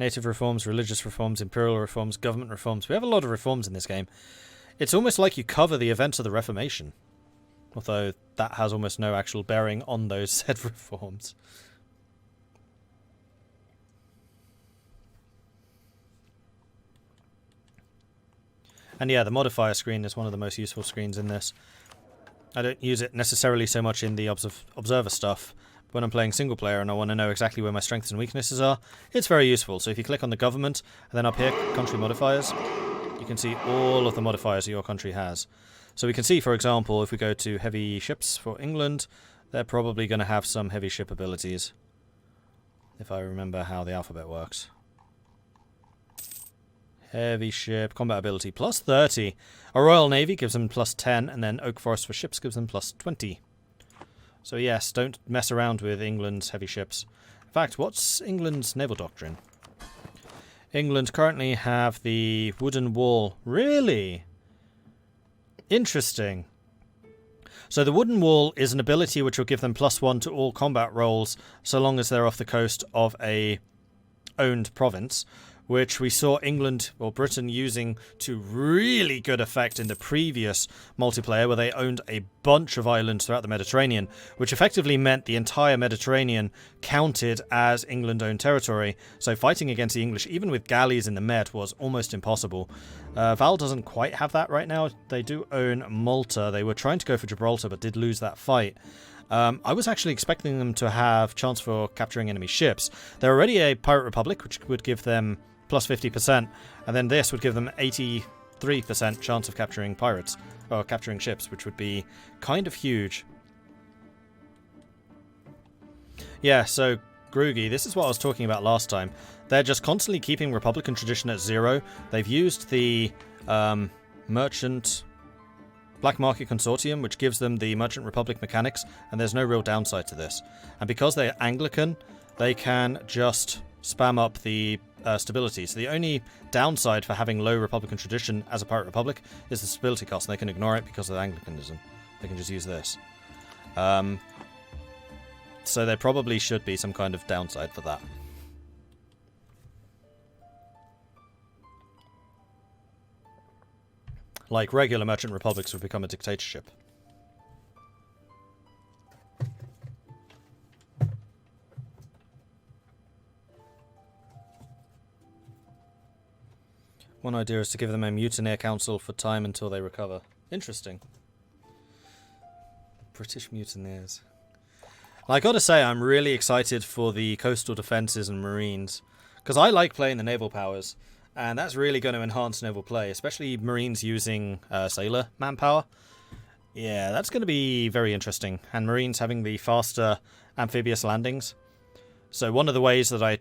Native reforms, religious reforms, imperial reforms, government reforms. We have a lot of reforms in this game. It's almost like you cover the events of the Reformation. Although that has almost no actual bearing on those said reforms. And yeah, the modifier screen is one of the most useful screens in this. I don't use it necessarily so much in the observer stuff. But when I'm playing single player and I want to know exactly where my strengths and weaknesses are, it's very useful. So if you click on the government, and then up here, country modifiers, you can see all of the modifiers that your country has. So we can see, for example, if we go to heavy ships for England, they're probably going to have some heavy ship abilities. If I remember how the alphabet works. Heavy ship, combat ability, plus 30. A Royal Navy gives them plus 10, and then Oak Forest for ships gives them plus 20. So yes, don't mess around with England's heavy ships. In fact, what's England's naval doctrine? England currently have the wooden wall. Really? Interesting. So the wooden wall is an ability which will give them +1 to all combat rolls so long as they're off the coast of a owned province, which we saw England or Britain using to really good effect in the previous multiplayer where they owned a bunch of islands throughout the Mediterranean, which effectively meant the entire Mediterranean counted as England-owned territory. So fighting against the English, even with galleys in the Med, was almost impossible. Val doesn't quite have that right now. They do own Malta. They were trying to go for Gibraltar but did lose that fight. I was actually expecting them to have chance for capturing enemy ships. They're already a pirate republic, which would give them plus 50%, and then this would give them 83% chance of capturing pirates, or capturing ships, which would be kind of huge. Yeah, so Groogy, this is what I was talking about last time. They're just constantly keeping Republican tradition at 0. They've used the Merchant Black Market Consortium, which gives them the Merchant Republic mechanics, and there's no real downside to this. And because they're Anglican, they can just spam up the stability. So the only downside for having low Republican tradition as a pirate republic is the stability cost, and they can ignore it because of Anglicanism. They can just use this. So there probably should be some kind of downside for that. Like regular merchant republics would become a dictatorship. One idea is to give them a mutineer council for time until they recover. Interesting. British mutineers. I gotta say, I'm really excited for the coastal defences and marines. Because I like playing the naval powers. And that's really going to enhance naval play. Especially marines using sailor manpower. Yeah, that's going to be very interesting. And marines having the faster amphibious landings. So one of the ways that I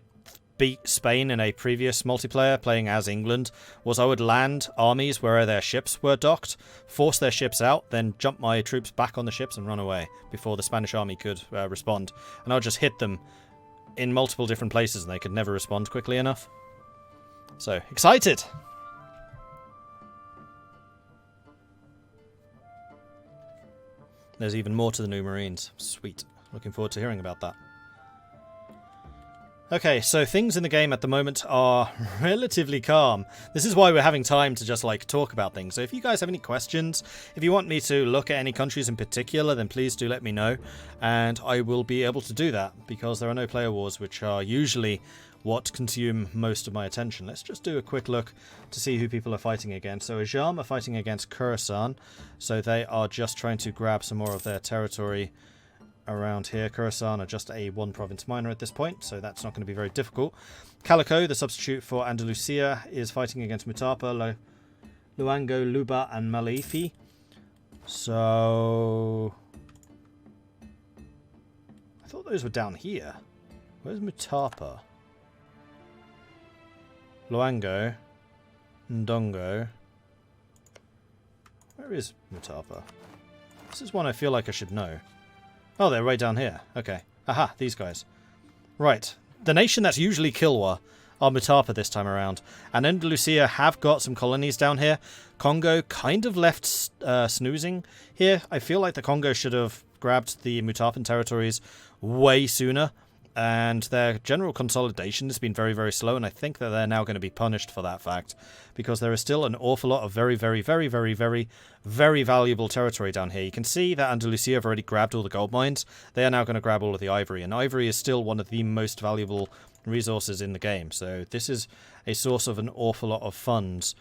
beat Spain in a previous multiplayer playing as England was I would land armies where their ships were docked, force their ships out, then jump my troops back on the ships and run away before the Spanish army could respond. And I would just hit them in multiple different places and they could never respond quickly enough. So, excited! There's even more to the new Marines. Sweet. Looking forward to hearing about that. Okay, so things in the game at the moment are relatively calm. This is why we're having time to just, talk about things. So if you guys have any questions, if you want me to look at any countries in particular, then please do let me know. And I will be able to do that, because there are no player wars, which are usually what consume most of my attention. Let's just do a quick look to see who people are fighting against. So Ajam are fighting against Khorasan, so they are just trying to grab some more of their territory around here. Khorasan are just a one-province minor at this point, so that's not going to be very difficult. Calico, the substitute for Andalusia, is fighting against Mutapa, Luango, Luba, and Malifi. So I thought those were down here. Where's Mutapa? Luango, Ndongo. Where is Mutapa? This is one I feel like I should know. Oh, they're right down here. Okay. Aha, these guys. Right. The nation that's usually Kilwa are Mutapa this time around. And Andalusia have got some colonies down here. Congo kind of left snoozing here. I feel like the Congo should have grabbed the Mutapan territories way sooner. and their general consolidation has been very, very slow, and I think that they're now going to be punished for that fact, because there is still an awful lot of very, very, very, very, very, very valuable territory down here. You can see that Andalusia have already grabbed all the gold mines. They are now going to grab all of the ivory, and ivory is still one of the most valuable resources in the game, so this is a source of an awful lot of funds.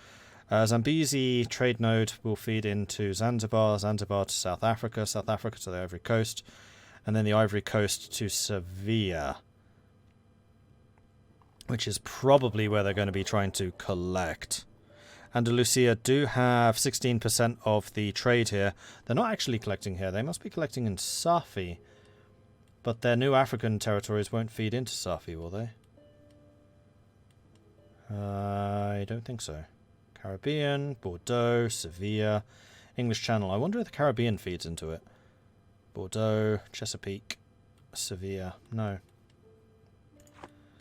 Zambezi trade node will feed into Zanzibar, Zanzibar to South Africa, South Africa to the Ivory Coast, and then the Ivory Coast to Sevilla, which is probably where they're going to be trying to collect. Andalusia do have 16% of the trade here. They're not actually collecting here. They must be collecting in Safi. But their new African territories won't feed into Safi, will they? I don't think so. Caribbean, Bordeaux, Sevilla, English Channel. I wonder if the Caribbean feeds into it. Bordeaux, Chesapeake, Sevilla. No.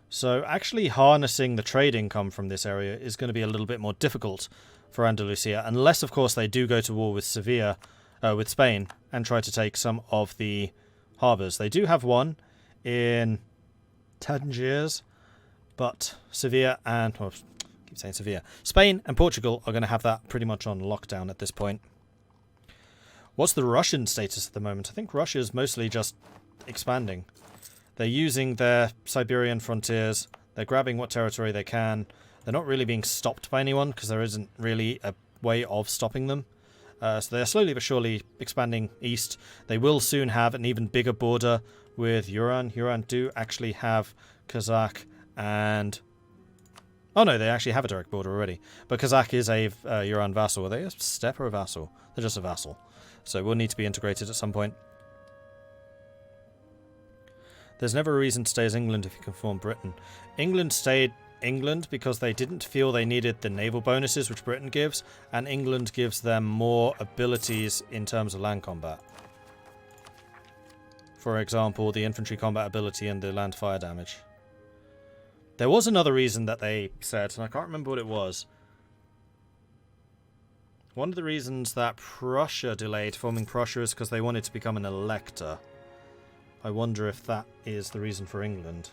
So actually harnessing the trade income from this area is going to be a little bit more difficult for Andalusia, unless of course they do go to war with Sevilla, with Spain, and try to take some of the harbours. They do have one in Tangiers, but Sevilla and keep saying Sevilla. Spain and Portugal are going to have that pretty much on lockdown at this point. What's the Russian status at the moment? I think Russia is mostly just expanding. They're using their Siberian frontiers. They're grabbing what territory they can. They're not really being stopped by anyone because there isn't really a way of stopping them. So they're slowly but surely expanding east. They will soon have an even bigger border with Iran. Iran do actually have Kazakh and... Oh no, they actually have a direct border already. But Kazakh is a Iran vassal. Are they a steppe or a vassal? They're just a vassal. So we'll need to be integrated at some point. There's never a reason to stay as England if you can form Britain. England stayed England because they didn't feel they needed the naval bonuses which Britain gives, and England gives them more abilities in terms of land combat. For example, the infantry combat ability and the land fire damage. There was another reason that they said, and I can't remember what it was. One of the reasons that Prussia delayed forming Prussia is because they wanted to become an elector. I wonder if that is the reason for England.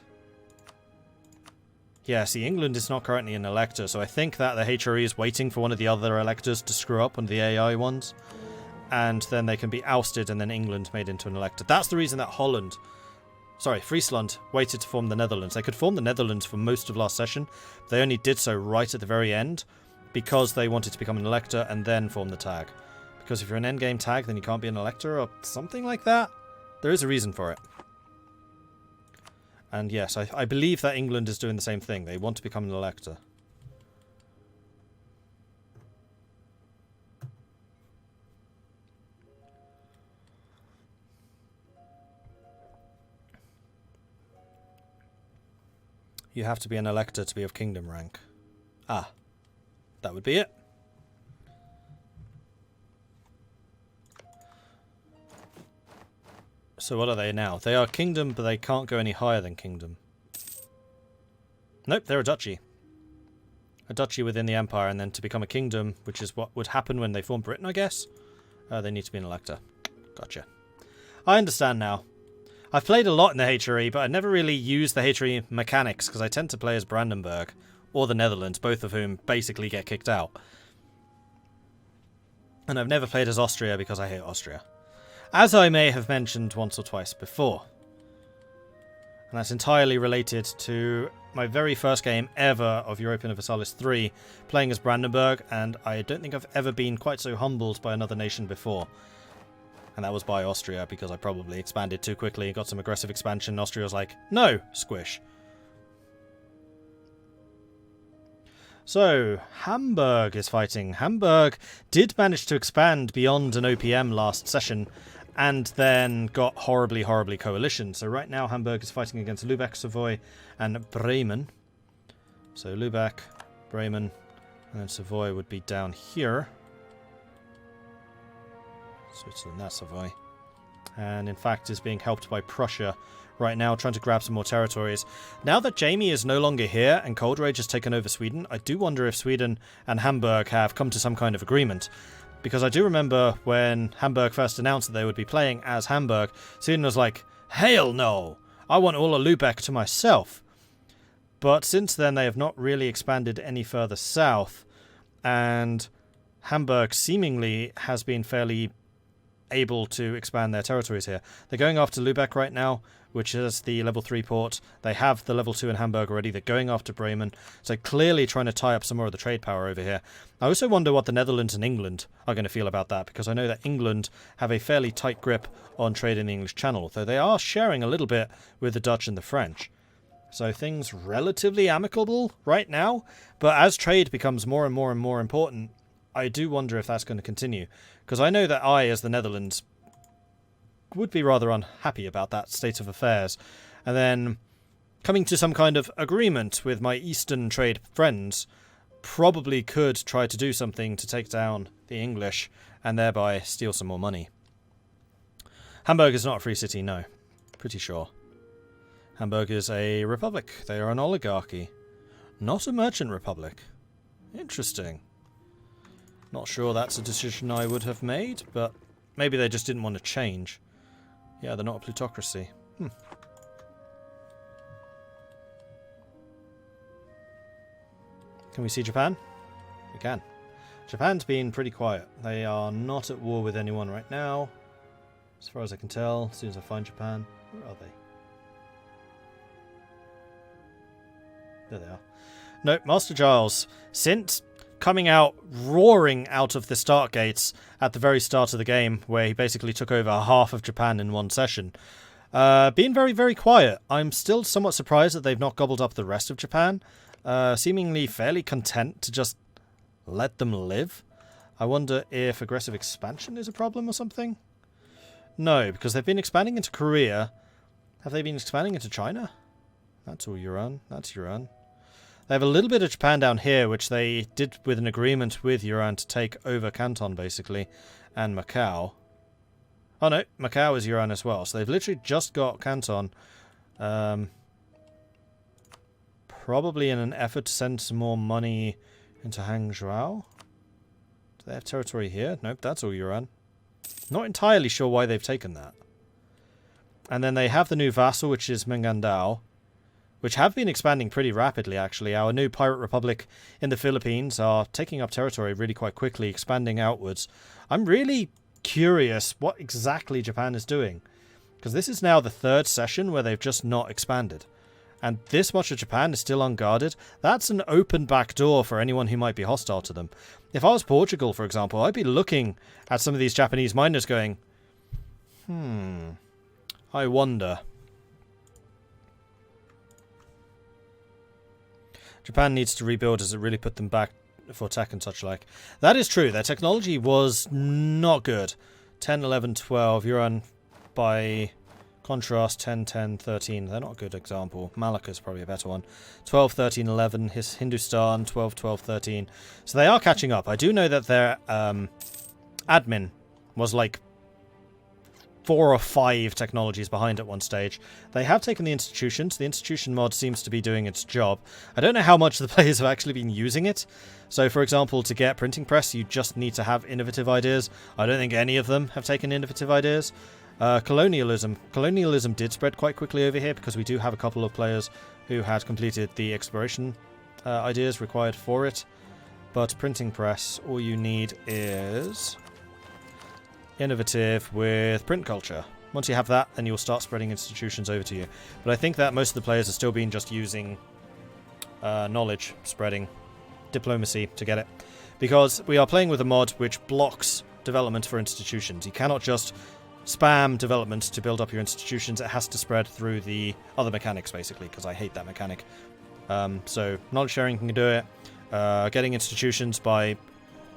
Yeah, see, England is not currently an elector, so I think that the HRE is waiting for one of the other electors to screw up, one of the AI ones, and then they can be ousted and then England made into an elector. That's the reason that Friesland waited to form the Netherlands. They could form the Netherlands for most of last session. They only did so right at the very end because they wanted to become an elector and then form the tag. Because if you're an endgame tag, then you can't be an elector or something like that. There is a reason for it. And yes, I believe that England is doing the same thing. They want to become an elector. You have to be an elector to be of kingdom rank. Ah, that would be it. So what are they now? They are kingdom, but they can't go any higher than kingdom. Nope, they're a duchy. A duchy within the empire, and then to become a kingdom, which is what would happen when they form Britain, I guess, they need to be an elector. Gotcha. I understand now. I've played a lot in the HRE, but I never really used the HRE mechanics, because I tend to play as Brandenburg, or the Netherlands, both of whom basically get kicked out. And I've never played as Austria, because I hate Austria. As I may have mentioned once or twice before. And that's entirely related to my very first game ever of Europa Universalis III, playing as Brandenburg, and I don't think I've ever been quite so humbled by another nation before. And that was by Austria, because I probably expanded too quickly and got some aggressive expansion. Austria was like, no, squish. So, Hamburg is fighting. Hamburg did manage to expand beyond an OPM last session, and then got horribly, horribly coalitioned. So right now Hamburg is fighting against Lübeck, Savoy, and Bremen. So Lübeck, Bremen, and then Savoy would be down here. Switzerland, that's Savoy. And in fact is being helped by Prussia right now, trying to grab some more territories. Now that Jamie is no longer here and Cold Rage has taken over Sweden, I do wonder if Sweden and Hamburg have come to some kind of agreement. Because I do remember when Hamburg first announced that they would be playing as Hamburg, Sweden was like, hell no! I want all of Lübeck to myself. But since then, they have not really expanded any further south, and Hamburg seemingly has been fairly able to expand their territories here. They're going after Lübeck right now, which is the level 3 port. They have the level 2 in Hamburg already. They're going after Bremen, so clearly trying to tie up some more of the trade power over here. I also wonder what the Netherlands and England are going to feel about that, because I know that England have a fairly tight grip on trade in the English Channel, though they are sharing a little bit with the Dutch and the French. So things relatively amicable right now, but as trade becomes more and more and more important, I do wonder if that's going to continue. Because I know that I, as the Netherlands, would be rather unhappy about that state of affairs. And then coming to some kind of agreement with my Eastern trade friends probably could try to do something to take down the English and thereby steal some more money. Hamburg is not a free city, no. Pretty sure. Hamburg is a republic. They are an oligarchy. Not a merchant republic. Interesting. Not sure that's a decision I would have made, but maybe they just didn't want to change. Yeah, they're not a plutocracy. Can we see Japan? We can. Japan's been pretty quiet. They are not at war with anyone right now, as far as I can tell. As soon as I find Japan. Where are they? There they are. No, Master Giles, since coming out roaring out of the start gates at the very start of the game, where he basically took over half of Japan in one session, being very, very quiet. I'm still somewhat surprised that they've not gobbled up the rest of Japan, seemingly fairly content to just let them live. I wonder if aggressive expansion is a problem or something? No, because they've been expanding into Korea. Have they been expanding into China? That's all Iran. That's Iran. They have a little bit of Japan down here, which they did with an agreement with Iran to take over Canton, basically, and Macau. Oh no, Macau is Iran as well, so they've literally just got Canton. Probably in an effort to send some more money into Hangzhou. Do they have territory here? Nope, that's all Iran. Not entirely sure why they've taken that. And then they have the new vassal, which is Mindanao, which have been expanding pretty rapidly, actually. Our new pirate republic in the Philippines are taking up territory really quite quickly, expanding outwards. I'm really curious what exactly Japan is doing, because this is now the third session where they've just not expanded. And this much of Japan is still unguarded. That's an open back door for anyone who might be hostile to them. If I was Portugal, for example, I'd be looking at some of these Japanese miners going, I wonder. Japan needs to rebuild as it really put them back for tech and such like. That is true. Their technology was not good. 10, 11, 12. Iran, by contrast, 10, 10, 13. They're not a good example. Malacca is probably a better one. 12, 13, 11. Hindustan, 12, 12, 13. So they are catching up. I do know that their admin was like 4 or 5 technologies behind at one stage. They have taken the institutions. The institution mod seems to be doing its job. I don't know how much the players have actually been using it. So, for example, to get printing press, you just need to have innovative ideas. I don't think any of them have taken innovative ideas. Colonialism. Colonialism did spread quite quickly over here because we do have a couple of players who had completed the exploration ideas required for it. But printing press, all you need is innovative with print culture. Once you have that, then you'll start spreading institutions over to you. But I think that most of the players are still being just using knowledge spreading, diplomacy to get it. Because we are playing with a mod which blocks development for institutions. You cannot just spam development to build up your institutions. It has to spread through the other mechanics, basically, because I hate that mechanic. So knowledge sharing can do it. Getting institutions by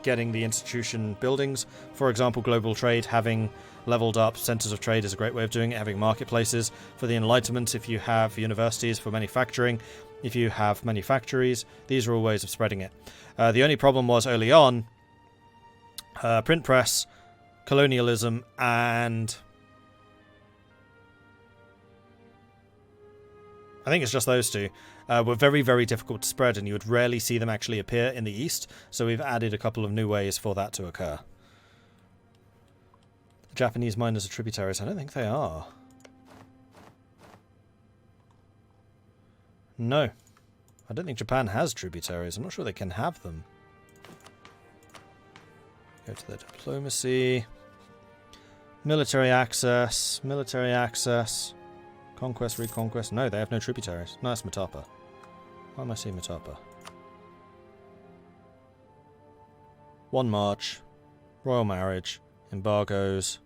getting the institution buildings. For example, global trade, having leveled up centers of trade is a great way of doing it. Having marketplaces for the Enlightenment, if you have universities for manufacturing, if you have manufactories, these are all ways of spreading it. The only problem was early on, print press, colonialism, and I think it's just those two, were very, very difficult to spread, and you would rarely see them actually appear in the East, so we've added a couple of new ways for that to occur. The Japanese miners are tributaries. I don't think they are. No. I don't think Japan has tributaries. I'm not sure they can have them. Go to the diplomacy. Military access. Military access. Conquest, reconquest. No, they have no tributaries. No, that's Matapa. Why am I seeing Matapa? One march. Royal marriage. Embargoes.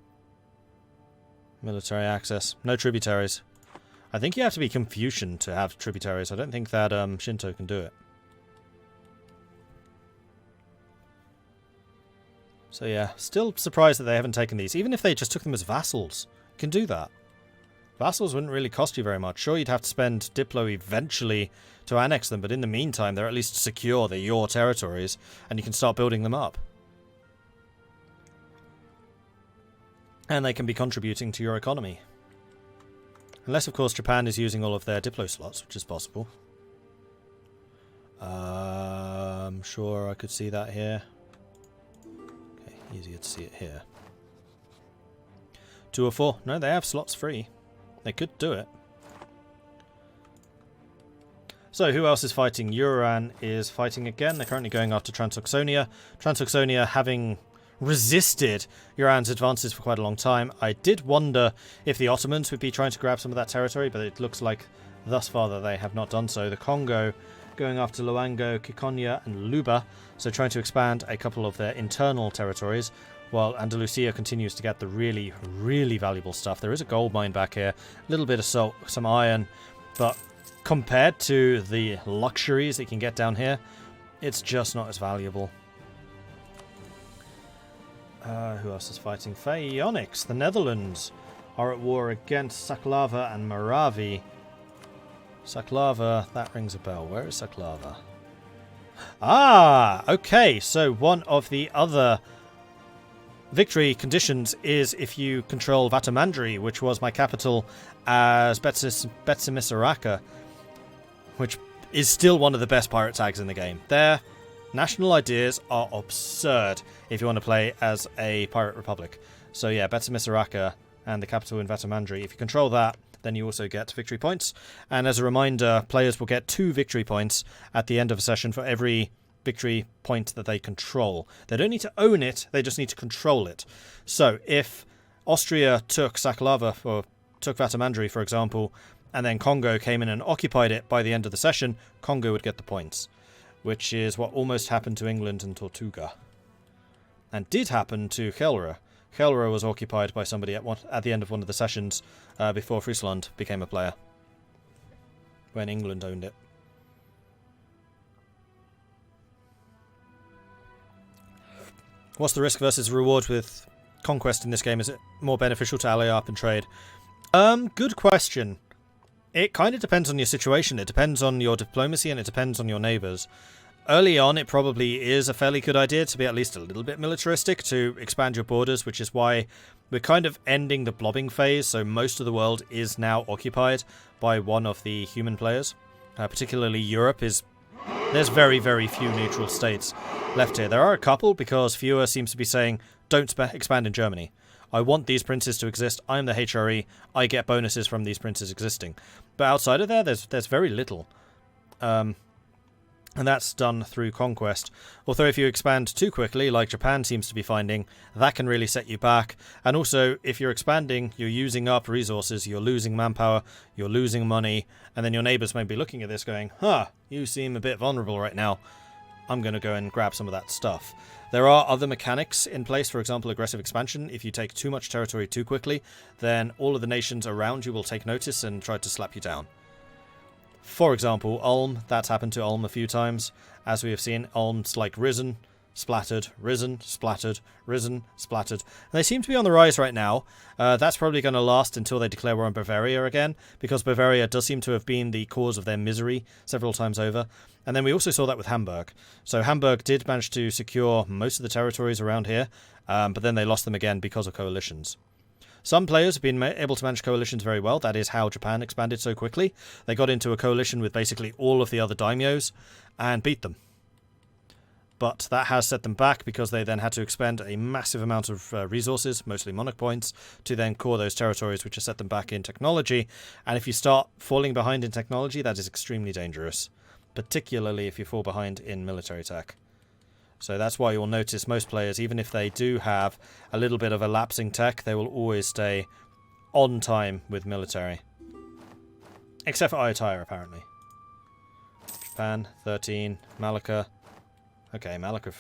Military access. No tributaries. I think you have to be Confucian to have tributaries. I don't think that Shinto can do it. So yeah, still surprised that they haven't taken these. Even if they just took them as vassals, you can do that. Vassals wouldn't really cost you very much. Sure, you'd have to spend Diplo eventually to annex them, but in the meantime, they're at least secure. They're your territories, and you can start building them up. And they can be contributing to your economy. Unless, of course, Japan is using all of their Diplo slots, which is possible. I'm sure I could see that here. Okay, easier to see it here. 2 or 4. No, they have slots free. They could do it. So, who else is fighting? Uran is fighting again. They're currently going after Transoxonia. Transoxonia having resisted Uran's advances for quite a long time. I did wonder if the Ottomans would be trying to grab some of that territory, but it looks like thus far that they have not done so. The Congo going after Luango, Kikonya and Luba, so trying to expand a couple of their internal territories, while Andalusia continues to get the really, really valuable stuff. There is a gold mine back here, a little bit of salt, some iron, but compared to the luxuries that you can get down here, it's just not as valuable. Who else is fighting? Phaeonics, the Netherlands, are at war against Saklava and Moravi. Saklava, that rings a bell. Where is Saklava? Ah, okay, so one of the other victory conditions is if you control Vatamandri, which was my capital as Betsimisaraka, which is still one of the best pirate tags in the game. Their national ideas are absurd if you want to play as a pirate republic. So yeah, Betsimisaraka and the capital in Vatamandri. If you control that, then you also get victory points. And as a reminder, players will get 2 victory points at the end of a session for every victory point that they control. They don't need to own it, they just need to control it. So if Austria took Saklava, or took Vatamandri, for example, and then Congo came in and occupied it by the end of the session, Congo would get the points, which is what almost happened to England and Tortuga. And did happen to Kelra. Kelra was occupied by somebody at the end of one of the sessions before Friesland became a player, when England owned it. What's the risk versus reward with conquest in this game? Is it more beneficial to ally up and trade? Good question. It kind of depends on your situation. It depends on your diplomacy and it depends on your neighbours. Early on, it probably is a fairly good idea to be at least a little bit militaristic, to expand your borders, which is why we're kind of ending the blobbing phase, so most of the world is now occupied by one of the human players. Particularly Europe is... There's very, very few neutral states left here. There are a couple, because Fewer seems to be saying, don't expand in Germany. I want these princes to exist. I'm the HRE. I get bonuses from these princes existing. But outside of there, there's very little. And that's done through conquest. Although if you expand too quickly, like Japan seems to be finding, that can really set you back. And also, if you're expanding, you're using up resources, you're losing manpower, you're losing money, and then your neighbours may be looking at this going, huh, you seem a bit vulnerable right now. I'm going to go and grab some of that stuff. There are other mechanics in place, for example, aggressive expansion. If you take too much territory too quickly, then all of the nations around you will take notice and try to slap you down. For example, Ulm, that's happened to Ulm a few times. As we have seen, Ulm's like risen, splattered, risen, splattered, risen, splattered. And they seem to be on the rise right now. That's probably going to last until they declare war on Bavaria again, because Bavaria does seem to have been the cause of their misery several times over. And then we also saw that with Hamburg. So Hamburg did manage to secure most of the territories around here, but then they lost them again because of coalitions. Some players have been able to manage coalitions very well. That is how Japan expanded so quickly. They got into a coalition with basically all of the other daimyos and beat them. but that has set them back because they then had to expend a massive amount of resources, mostly monarch points, to then core those territories, which has set them back in technology. And if you start falling behind in technology, that is extremely dangerous, particularly if you fall behind in military tech. So that's why you'll notice most players, even if they do have a little bit of a lapsing tech, they will always stay on time with military. Except for Ayutthaya, apparently. Japan, 13. Malacca. Okay, Malacca.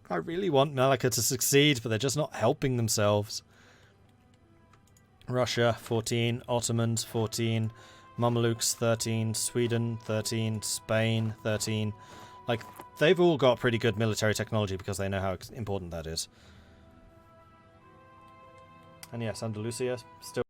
I really want Malacca to succeed, but they're just not helping themselves. Russia, 14. Ottomans, 14. Mamelukes, 13. Sweden, 13. Spain, 13. Like, they've all got pretty good military technology because they know how important that is. And yes, Andalusia, still